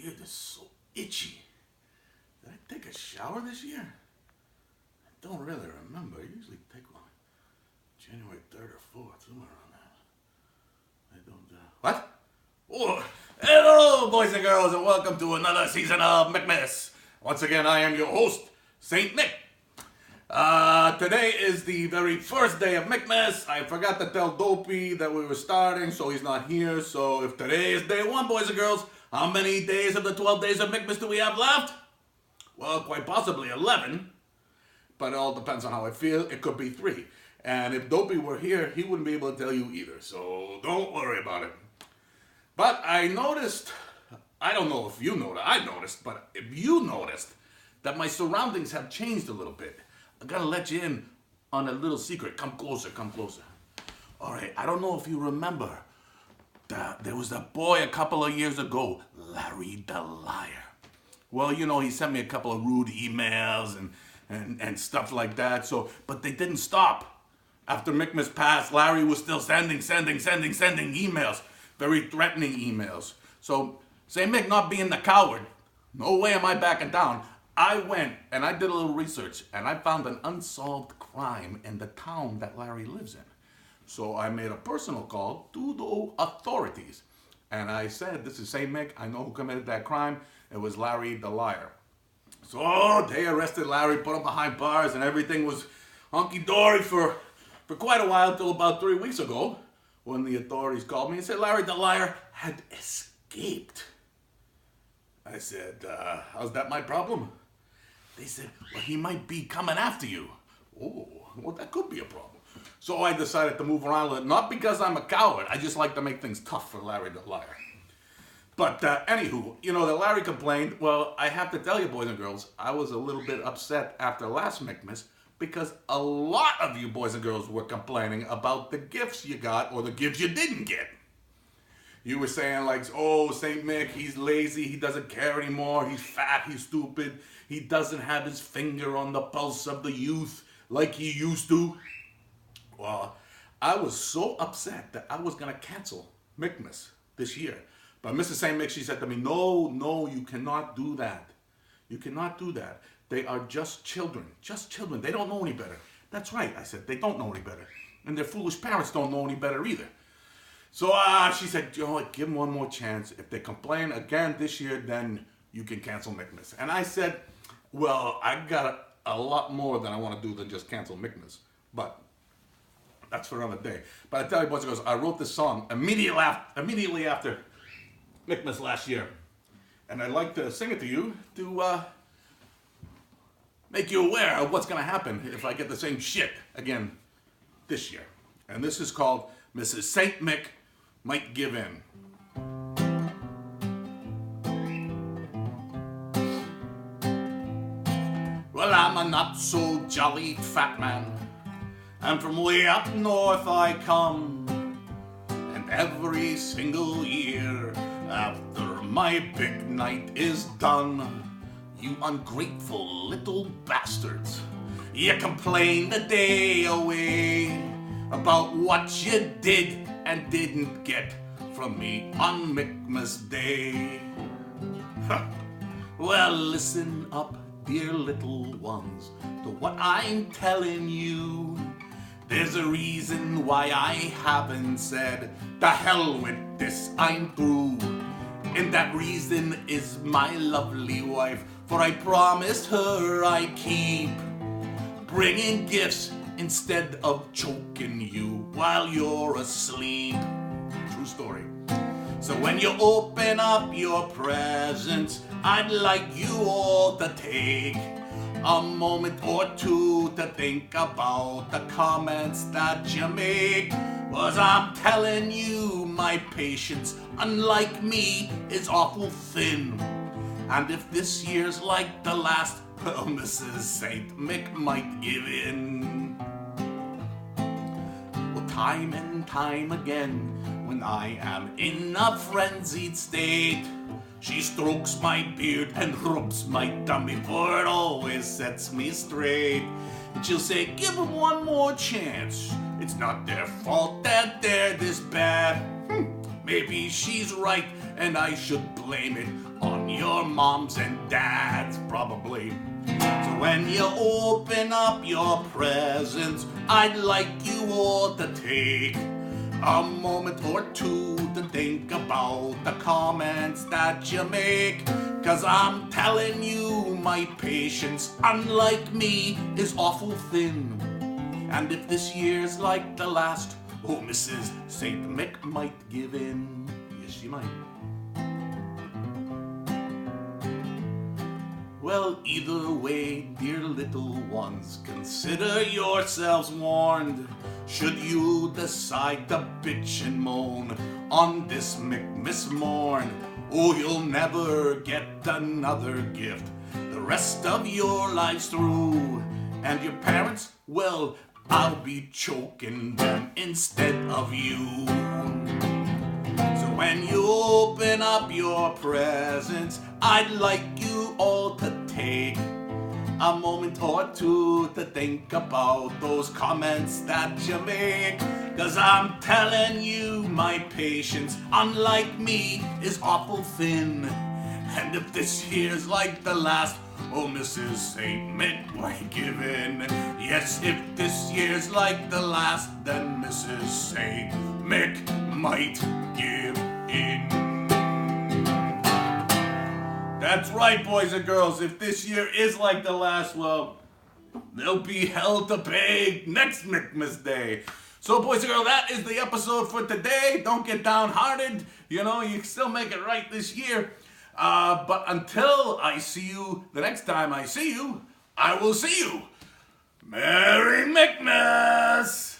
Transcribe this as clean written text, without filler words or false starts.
beard is so itchy. Did I take a shower this year? I don't really remember. I usually take one January 3rd or 4th, somewhere around that. I don't, What? Oh, hello, boys and girls, and welcome to another season of Mickmas. Once again, I am your host, St Mick. Today is the very first day of Mickmas. I forgot to tell Dopey that we were starting, so he's not here. So if today is day 1, boys and girls, how many days of the 12 days of Mickmas do we have left? Well, quite possibly 11, but it all depends on how I feel. It could be 3. And if Dopey were here, he wouldn't be able to tell you either, so don't worry about it. But I noticed, I don't know if you noticed, I noticed, but if you noticed that my surroundings have changed a little bit, I gotta let you in on a little secret. Come closer, come closer. All right, I don't know if you remember, there was that boy a couple of years ago, Larry the Liar. Well, you know, he sent me a couple of rude emails and stuff like that, but they didn't stop. After Mickmas passed, Larry was still sending emails, very threatening emails. So, St Mick not being the coward, no way am I backing down. I went and I did a little research and I found an unsolved crime in the town that Larry lives in. So I made a personal call to the authorities. And I said, this is St Mick, I know who committed that crime. It was Larry the Liar. So they arrested Larry, put him behind bars, and everything was hunky-dory for quite a while, until about 3 weeks ago, when the authorities called me and said Larry the Liar had escaped. I said, how's that my problem? They said, well, he might be coming after you. Oh, well, that could be a problem. So I decided to move around a little, not because I'm a coward, I just like to make things tough for Larry the Liar. But anywho, you know, that Larry complained. Well, I have to tell you, boys and girls, I was a little bit upset after last Mickmas because a lot of you boys and girls were complaining about the gifts you got or the gifts you didn't get. You were saying like, oh, St. Mick, he's lazy, he doesn't care anymore, he's fat, he's stupid, he doesn't have his finger on the pulse of the youth like he used to. Well, I was so upset that I was going to cancel Mickmas this year. But Mrs. St. Mick, she said to me, no, you cannot do that. You cannot do that. They are just children. Just children. They don't know any better. That's right, I said. They don't know any better. And their foolish parents don't know any better either. So she said, you know what, give them one more chance. If they complain again this year, then you can cancel Mickmas. And I said, well, I got a lot more than I want to do than just cancel Mickmas. But that's for another day. But I tell you, boys and girls, I wrote this song immediately after Mickmas last year. And I'd like to sing it to you to make you aware of what's going to happen if I get the same shit again this year. And this is called Mrs. St. Mick Might Give In. Well, I'm a not so jolly fat man, and from way up north I come, and every single year after my big night is done, you ungrateful little bastards, you complain the day away about what you did and didn't get from me on Mickmas Day. Well, listen up, dear little ones, to what I'm telling you. There's a reason why I haven't said, the hell with this, I'm through. And that reason is my lovely wife, for I promised her I'd keep bringing gifts instead of choking you while you're asleep. True story. So when you open up your presents, I'd like you all to take a moment or two to think about the comments that you make. 'Cause I'm telling you, my patience, unlike me, is awful thin. And if this year's like the last, well, Mrs. St. Mick might give in. Well, time and time again, when I am in a frenzied state, she strokes my beard and rubs my tummy, for it always sets me straight. And she'll say, give them one more chance. It's not their fault that they're this bad. Maybe she's right, and I should blame it on your moms and dads, probably. So when you open up your presents, I'd like you all to take a moment or two to think about the comments that you make. 'Cause I'm telling you, my patience, unlike me, is awful thin. And if this year's like the last, oh, Mrs. St Mick might give in. Yes, she might. Well, either way, dear little ones, consider yourselves warned. Should you decide to bitch and moan on this Mickmas morn, oh, you'll never get another gift the rest of your lives through. And your parents, well, I'll be choking them instead of you. So when you open up your presents, I'd like you all to take a moment or two to think about those comments that you make. 'Cause I'm telling you, my patience, unlike me, is awful thin. And if this year's like the last, oh, Mrs. St. Mick might give in. Yes, if this year's like the last, then Mrs. St. Mick might give in. That's right, boys and girls. If this year is like the last, well, they'll be hell to pay next Mickmas Day. So, boys and girls, that is the episode for today. Don't get downhearted. You know, you can still make it right this year. But until I see you the next time I see you, I will see you. Merry Mickmas!